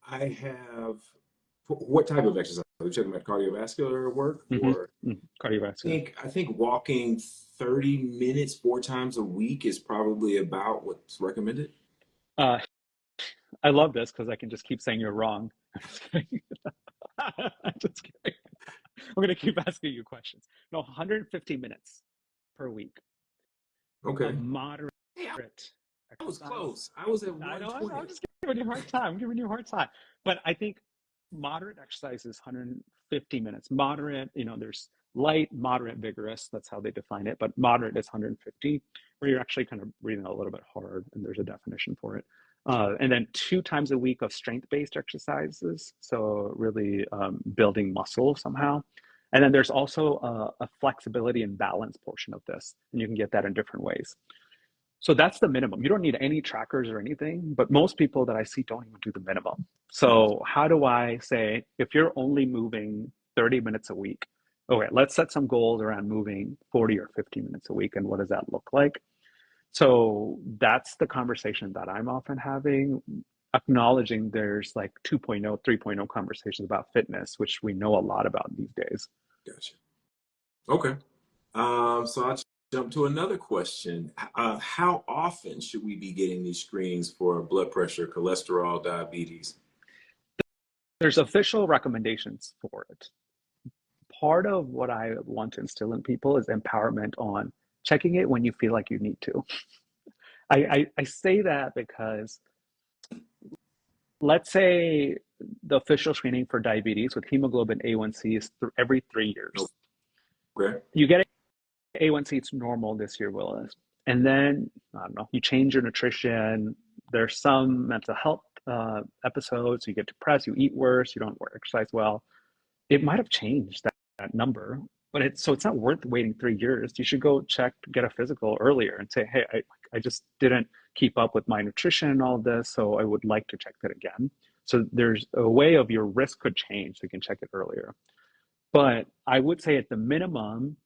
[SPEAKER 1] I have. What type of exercise? Are you talking about cardiovascular work,
[SPEAKER 2] Mm-hmm.
[SPEAKER 1] or
[SPEAKER 2] Cardiovascular.
[SPEAKER 1] I think walking 30 minutes 4 times a week is probably about what's recommended.
[SPEAKER 2] Uh, I love this because I can just keep saying you're wrong. I'm just kidding. I'm just kidding. I'm going to keep asking you questions. No, 150 minutes per week of
[SPEAKER 1] Okay.
[SPEAKER 2] moderate
[SPEAKER 1] Hey, I was
[SPEAKER 2] exercise.
[SPEAKER 1] close. I was at
[SPEAKER 2] I know, I'm
[SPEAKER 1] 120.
[SPEAKER 2] just giving you a hard time. I'm giving you a hard time. But I think moderate exercise is 150 minutes. Moderate, there's light, moderate, vigorous. That's how they define it. But moderate is 150, where you're actually kind of breathing a little bit hard, and there's a definition for it. And then 2 times a week of strength-based exercises. So really building muscle somehow. And then there's also a flexibility and balance portion of this. And you can get that in different ways. So that's the minimum. You don't need any trackers or anything, but most people that I see don't even do the minimum. So how do I say, if you're only moving 30 minutes a week, okay, let's set some goals around moving 40 or 50 minutes a week, and what does that look like? So that's the conversation that I'm often having, acknowledging there's like 2.0, 3.0 conversations about fitness, which we know a lot about these days.
[SPEAKER 1] Gotcha. Okay. So I'll jump to another question. How often should we be getting these screenings for blood pressure, cholesterol, diabetes?
[SPEAKER 2] There's official recommendations for it. Part of what I want to instill in people is empowerment on checking it when you feel like you need to. I say that because let's say the official screening for diabetes with hemoglobin A1C is every 3 years.
[SPEAKER 1] Okay.
[SPEAKER 2] You get A1C, it's normal this year, Willis. And then, I don't know, you change your nutrition. There's some mental health episodes. You get depressed, you eat worse, you don't exercise well. It might have changed that number, but it's not worth waiting 3 years. You should go check, get a physical earlier and say, hey, I just didn't keep up with my nutrition and all this, so I would like to check that again. So there's a way of your risk could change, so you can check it earlier. But I would say at the minimum,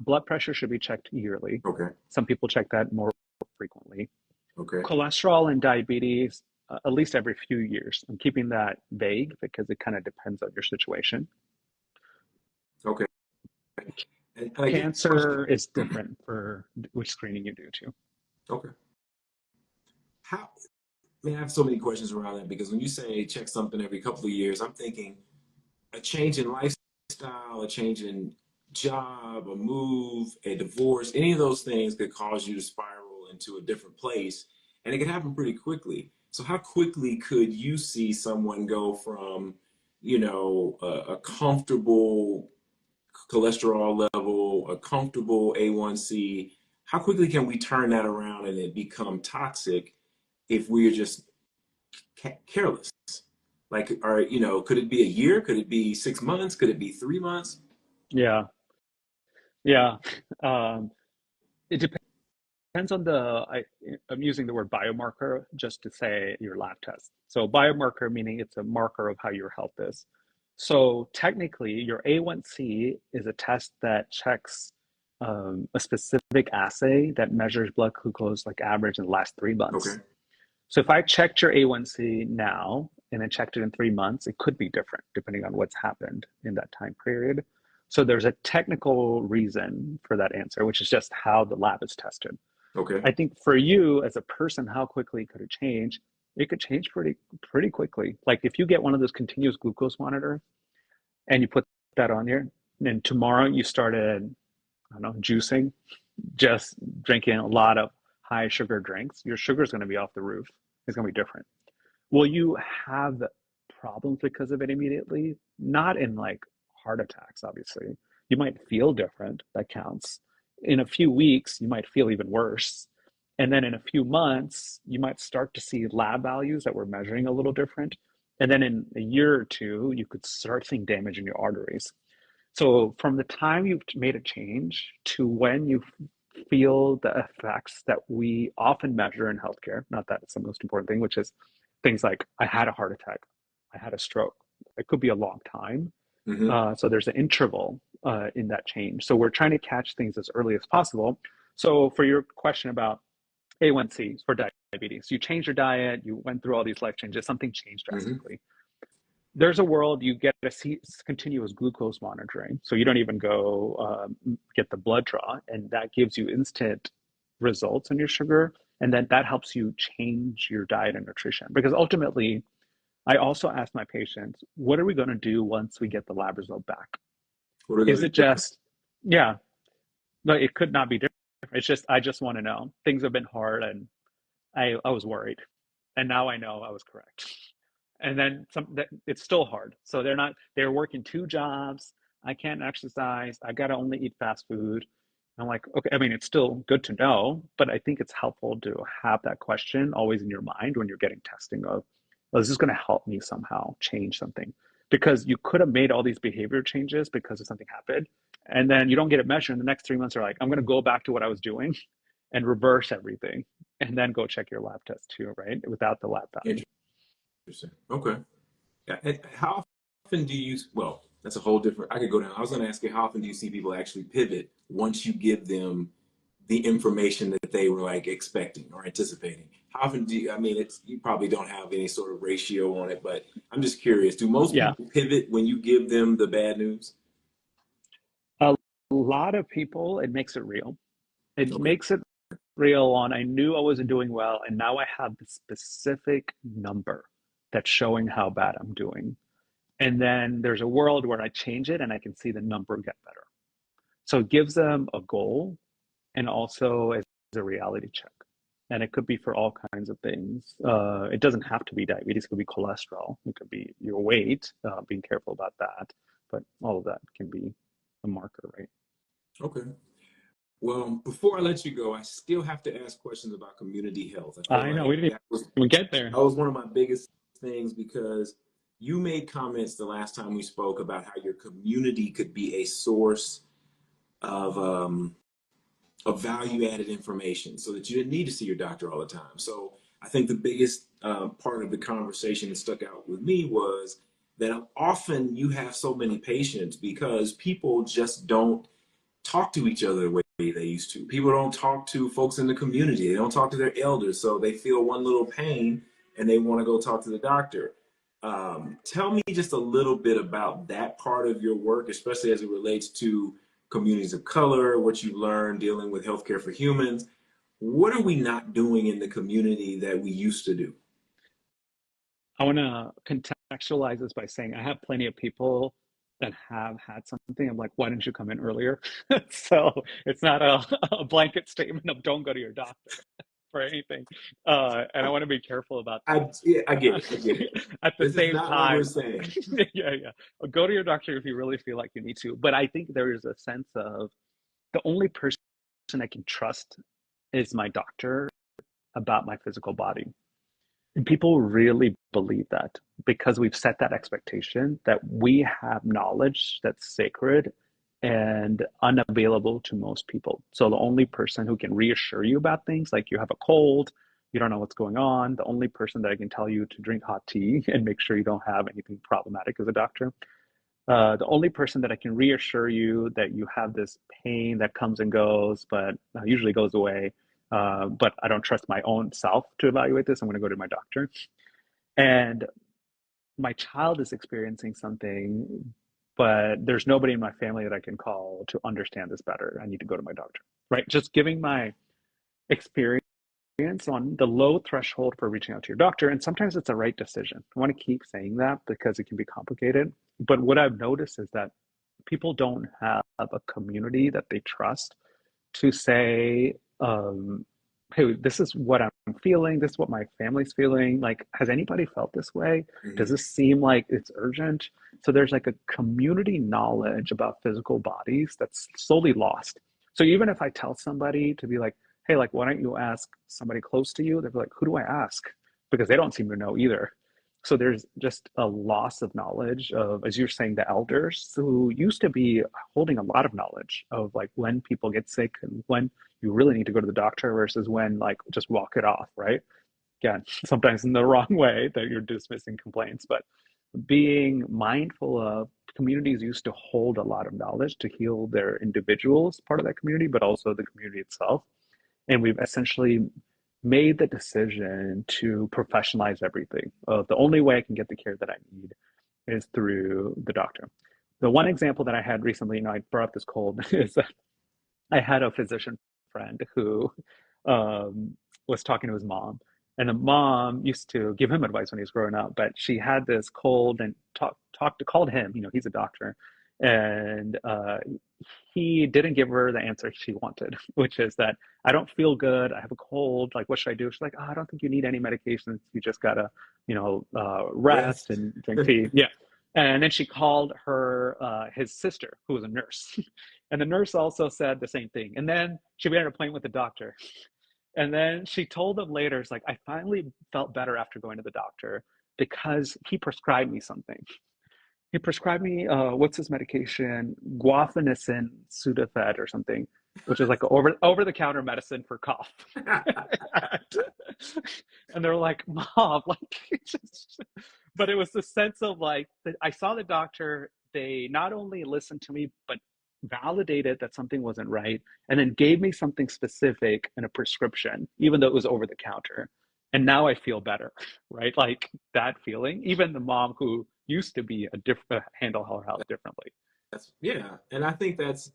[SPEAKER 2] blood pressure should be checked yearly.
[SPEAKER 1] Okay.
[SPEAKER 2] Some people check that more frequently.
[SPEAKER 1] Okay.
[SPEAKER 2] Cholesterol and diabetes, at least every few years. I'm keeping that vague because it kind of depends on your situation.
[SPEAKER 1] Okay. And I guess question.
[SPEAKER 2] Cancer is different for which screening you do too.
[SPEAKER 1] Okay. How, man, I have so many questions around that because when you say check something every couple of years, I'm thinking a change in lifestyle, a change in job, a move, a divorce, any of those things could cause you to spiral into a different place. And it could happen pretty quickly. So how quickly could you see someone go from, a comfortable cholesterol level, a comfortable A1C? How quickly can we turn that around and it become toxic if we're just careless? Like, could it be a year? Could it be 6 months? Could it be 3 months?
[SPEAKER 2] Yeah, yeah. Um, it depends on I'm using the word biomarker just to say your lab test. So biomarker meaning it's a marker of how your health is. So technically, your A1C is a test that checks a specific assay that measures blood glucose like average in the last 3 months.
[SPEAKER 1] Okay.
[SPEAKER 2] So if I checked your A1C now and then checked it in 3 months, it could be different depending on what's happened in that time period. So there's a technical reason for that answer, which is just how the lab is tested.
[SPEAKER 1] Okay.
[SPEAKER 2] I think for you as a person, how quickly could it change? It could change pretty quickly. Like if you get one of those continuous glucose monitors and you put that on here, and tomorrow you started, I don't know, juicing, just drinking a lot of high sugar drinks, your sugar is going to be off the roof. It's going to be different. Will you have problems because of it immediately? Not in like heart attacks, obviously. You might feel different, that counts. In a few weeks, you might feel even worse. And then in a few months, you might start to see lab values that we're measuring a little different. And then in a year or two, you could start seeing damage in your arteries. So from the time you've made a change to when you feel the effects that we often measure in healthcare, not that it's the most important thing, which is things like I had a heart attack, I had a stroke. It could be a long time.
[SPEAKER 1] Hmm.
[SPEAKER 2] So there's an interval in that change. So we're trying to catch things as early as possible. So for your question about A1C for diabetes, you changed your diet, you went through all these life changes, something changed
[SPEAKER 1] Hmm.
[SPEAKER 2] drastically. There's a world you get a continuous glucose monitoring, so you don't even go get the blood draw, and that gives you instant results on your sugar, and then that helps you change your diet and nutrition. Because ultimately, I also ask my patients, what are we going to do once we get the lab result back?
[SPEAKER 1] What are
[SPEAKER 2] Is
[SPEAKER 1] going to
[SPEAKER 2] it
[SPEAKER 1] do different?
[SPEAKER 2] just, yeah, but it could not be different. It's just, I just want to know. Things have been hard, and I was worried, and now I know I was correct. And then some that it's still hard. So they're working two jobs. I can't exercise. I gotta only eat fast food. I'm like, okay, I mean, it's still good to know, but I think it's helpful to have that question always in your mind when you're getting testing of, well, is this gonna help me somehow change something? Because you could have made all these behavior changes because of something happened, and then you don't get it measured. And the next 3 months are like, I'm gonna go back to what I was doing and reverse everything, and then go check your lab test too, right? Without the lab value.
[SPEAKER 1] Interesting. Okay. Yeah, and how often do you, well, that's a whole different, I could go down. I was going to ask you, how often do you see people actually pivot once you give them the information that they were like expecting or anticipating? How often do you, I mean, you probably don't have any sort of ratio on it, but I'm just curious. Do most
[SPEAKER 2] Yeah.
[SPEAKER 1] people pivot when you give them the bad news?
[SPEAKER 2] A lot of people, it makes it real. It
[SPEAKER 1] Okay.
[SPEAKER 2] makes it real on I knew I wasn't doing well, and now I have the specific number that's showing how bad I'm doing. And then there's a world where I change it and I can see the number get better. So it gives them a goal and also as a reality check. And it could be for all kinds of things. It doesn't have to be diabetes, it could be cholesterol, it could be your weight, being careful about that. But all of that can be a marker, right?
[SPEAKER 1] Okay. Well, before I let you go, I still have to ask questions about community health. I feel
[SPEAKER 2] I know we
[SPEAKER 1] like
[SPEAKER 2] didn't even get there.
[SPEAKER 1] that was one of my biggest things because you made comments the last time we spoke about how your community could be a source of value added information so that you didn't need to see your doctor all the time. So I think the biggest part of the conversation that stuck out with me was that often you have so many patients because people just don't talk to each other the way they used to. People don't talk to folks in the community. They don't talk to their elders. So they feel one little pain and they want to go talk to the doctor. Tell me just a little bit about that part of your work, especially as it relates to communities of color, what you learned dealing with healthcare for humans. What are we not doing in the community that we used to do?
[SPEAKER 2] I want to contextualize this by saying I have plenty of people that have had something. I'm like, why didn't you come in earlier? So it's not a blanket statement of don't go to your doctor for anything. And I want to be careful about
[SPEAKER 1] I
[SPEAKER 2] that.
[SPEAKER 1] yeah, I get it. I get it.
[SPEAKER 2] At the
[SPEAKER 1] This is
[SPEAKER 2] same
[SPEAKER 1] not what we're
[SPEAKER 2] time,
[SPEAKER 1] saying.
[SPEAKER 2] yeah, yeah, go to your doctor if you really feel like you need to. But I think there is a sense of the only person I can trust is my doctor about my physical body. And people really believe that because we've set that expectation that we have knowledge that's sacred and unavailable to most people. So the only person who can reassure you about things, like you have a cold, you don't know what's going on, the only person that I can tell you to drink hot tea and make sure you don't have anything problematic is a doctor. The only person that I can reassure you that you have this pain that comes and goes, but usually goes away. But I don't trust my own self to evaluate this. I'm going to go to my doctor. And my child is experiencing something, but there's nobody in my family that I can call to understand this better. I need to go to my doctor, right? Just giving my experience on the low threshold for reaching out to your doctor. And sometimes it's a right decision. I want to keep saying that because it can be complicated. But what I've noticed is that people don't have a community that they trust to say, hey, this is what I'm feeling, this is what my family's feeling. Like, has anybody felt this way? Does
[SPEAKER 1] Mhm.
[SPEAKER 2] this seem like it's urgent? So there's like a community knowledge about physical bodies that's slowly lost. So even if I tell somebody to be like, hey, like, why don't you ask somebody close to you? They're like, who do I ask? Because they don't seem to know either. So there's just a loss of knowledge of, as you're saying, the elders who used to be holding a lot of knowledge of like when people get sick and when you really need to go to the doctor versus when like just walk it off, right? Again, sometimes in the wrong way that you're dismissing complaints, but being mindful of communities used to hold a lot of knowledge to heal their individuals, part of that community, but also the community itself. And we've essentially made the decision to professionalize everything. The only way I can get the care that I need is through the doctor. The one example that I had recently, I brought up this cold, is that I had a physician friend who was talking to his mom, and the mom used to give him advice when he was growing up. But she had this cold and called him. He's a doctor, and he didn't give her the answer she wanted, which is that I don't feel good. I have a cold. Like, what should I do? She's like, oh, I don't think you need any medications. You just gotta, rest
[SPEAKER 1] Rest.
[SPEAKER 2] and drink tea. Yeah. And then she called his sister, who was a nurse. And the nurse also said the same thing. And then she made an appointment with the doctor. And then she told them later, it's like, I finally felt better after going to the doctor because he prescribed me something. He prescribed me, what's his medication? Guaifenesin Sudafed or something, which is like over the counter medicine for cough. And they're like, Mom, like, just, but it was the sense of like, I saw the doctor. They not only listened to me, but validated that something wasn't right, and then gave me something specific in a prescription, even though it was over the counter. And now I feel better, right? Like that feeling. Even the mom who used to be a different handle her health differently.
[SPEAKER 1] Yeah, and I think that's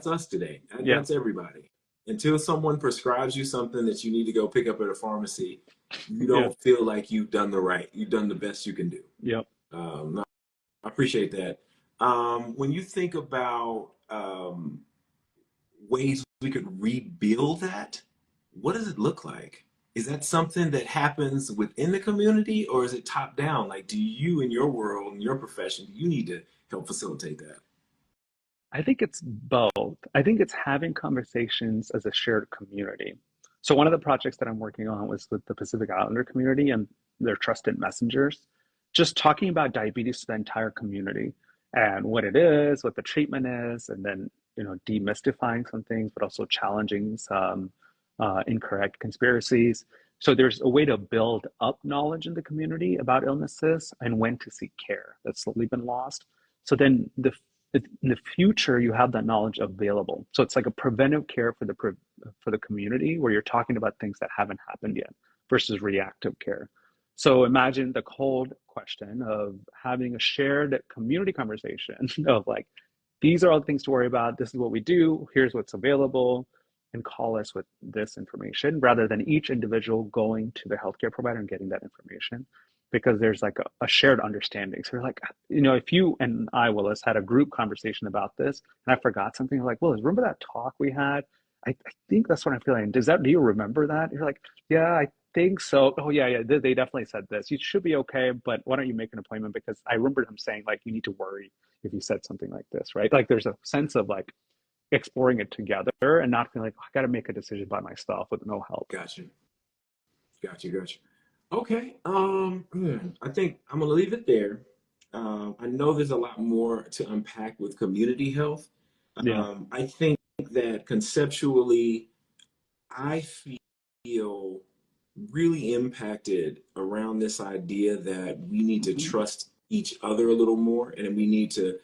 [SPEAKER 1] us today.
[SPEAKER 2] Yeah,
[SPEAKER 1] That's everybody. Until someone prescribes you something that you need to go pick up at a pharmacy, you
[SPEAKER 2] yeah,
[SPEAKER 1] don't feel like you've done the best you can do.
[SPEAKER 2] yep.
[SPEAKER 1] No, I appreciate that. When you think about ways we could rebuild that, what does it look like? Is that something that happens within the community, or is it top down? Like, do you, in your world, in your profession, do you need to help facilitate that?
[SPEAKER 2] I think it's both. I think it's having conversations as a shared community. So one of the projects that I'm working on was with the Pacific Islander community and their trusted messengers, just talking about diabetes to the entire community and what it is, what the treatment is, and then demystifying some things, but also challenging some incorrect conspiracies. So there's a way to build up knowledge in the community about illnesses and when to seek care that's slowly been lost. So then in the future you have that knowledge available. So it's like a preventive care for the community where you're talking about things that haven't happened yet versus reactive care. So imagine the cold question of having a shared community conversation of like, these are all the things to worry about. This is what we do. Here's what's available, and call us with this information rather than each individual going to the healthcare provider and getting that information because there's like a shared understanding. So you're like, if you and I, Willis, had a group conversation about this and I forgot something, like, Willis, remember that talk we had? I think that's what I'm feeling. Do you remember that? You're like, yeah, I think so. Oh yeah, yeah. They definitely said this. You should be okay, but why don't you make an appointment? Because I remember him saying like you need to worry if you said something like this, right? Like there's a sense of like exploring it together and not feeling like I got to make a decision by myself with no help.
[SPEAKER 1] Gotcha. Gotcha. Okay. I think I'm gonna leave it there. I know there's a lot more to unpack with community health.
[SPEAKER 2] Yeah.
[SPEAKER 1] I think that conceptually, I feel really impacted around this idea that we need to
[SPEAKER 2] Hmm.
[SPEAKER 1] trust each other a little more, and we need to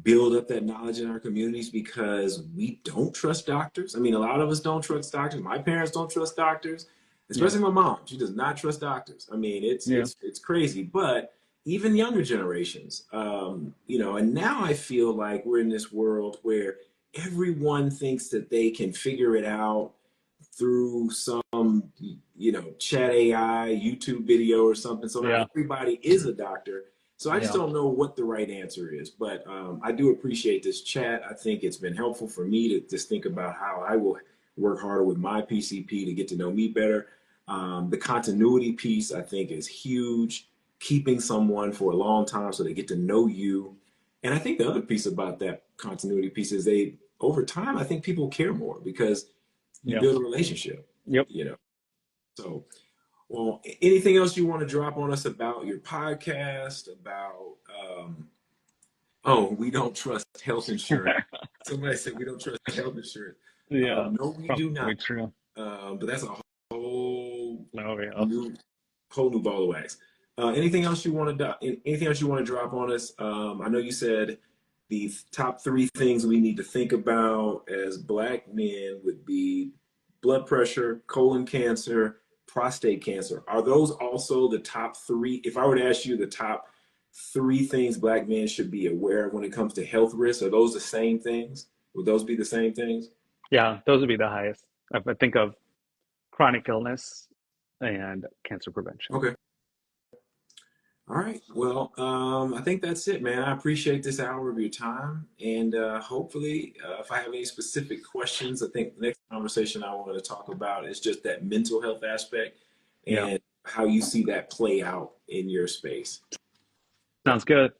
[SPEAKER 1] build up that knowledge in our communities because we don't trust doctors. I mean, a lot of us don't trust doctors. My parents don't trust doctors,
[SPEAKER 2] Yeah.
[SPEAKER 1] especially my mom. She does not trust doctors. I mean, it's
[SPEAKER 2] Yeah.
[SPEAKER 1] it's it's crazy. But even younger generations, and now I feel like we're in this world where everyone thinks that they can figure it out through some, chat AI, YouTube video or something. So now
[SPEAKER 2] Yeah.
[SPEAKER 1] everybody is a doctor. So I just
[SPEAKER 2] Yeah.
[SPEAKER 1] don't know what the right answer is. But I do appreciate this chat. I think it's been helpful for me to just think about how I will work harder with my PCP to get to know me better. The continuity piece, I think, is huge. Keeping someone for a long time so they get to know you. And I think the other piece about that continuity piece is over time, I think people care more because you
[SPEAKER 2] Yeah.
[SPEAKER 1] build a relationship,
[SPEAKER 2] Yep.
[SPEAKER 1] you know. So, well, anything else you want to drop on us about your podcast? About oh, we don't trust health insurance. Somebody said we don't trust health insurance.
[SPEAKER 2] Yeah.
[SPEAKER 1] No, we do not.
[SPEAKER 2] Probably true.
[SPEAKER 1] But that's a whole
[SPEAKER 2] Oh yeah.
[SPEAKER 1] new whole new ball of wax. Anything else you want to anything else you want to drop on us? I know you said the top three things we need to think about as Black men would be blood pressure, colon cancer, prostate cancer. Are those also the top three? If I were to ask you the top three things Black men should be aware of when it comes to health risks, are those the same things? Would those be the same things?
[SPEAKER 2] Yeah. Those would be the highest. I think of chronic illness and cancer prevention.
[SPEAKER 1] Okay. All right. Well, I think that's it, man. I appreciate this hour of your time. And hopefully, if I have any specific questions, I think the next conversation I want to talk about is just that mental health aspect
[SPEAKER 2] Yeah.
[SPEAKER 1] and how you see that play out in your space.
[SPEAKER 2] Sounds good.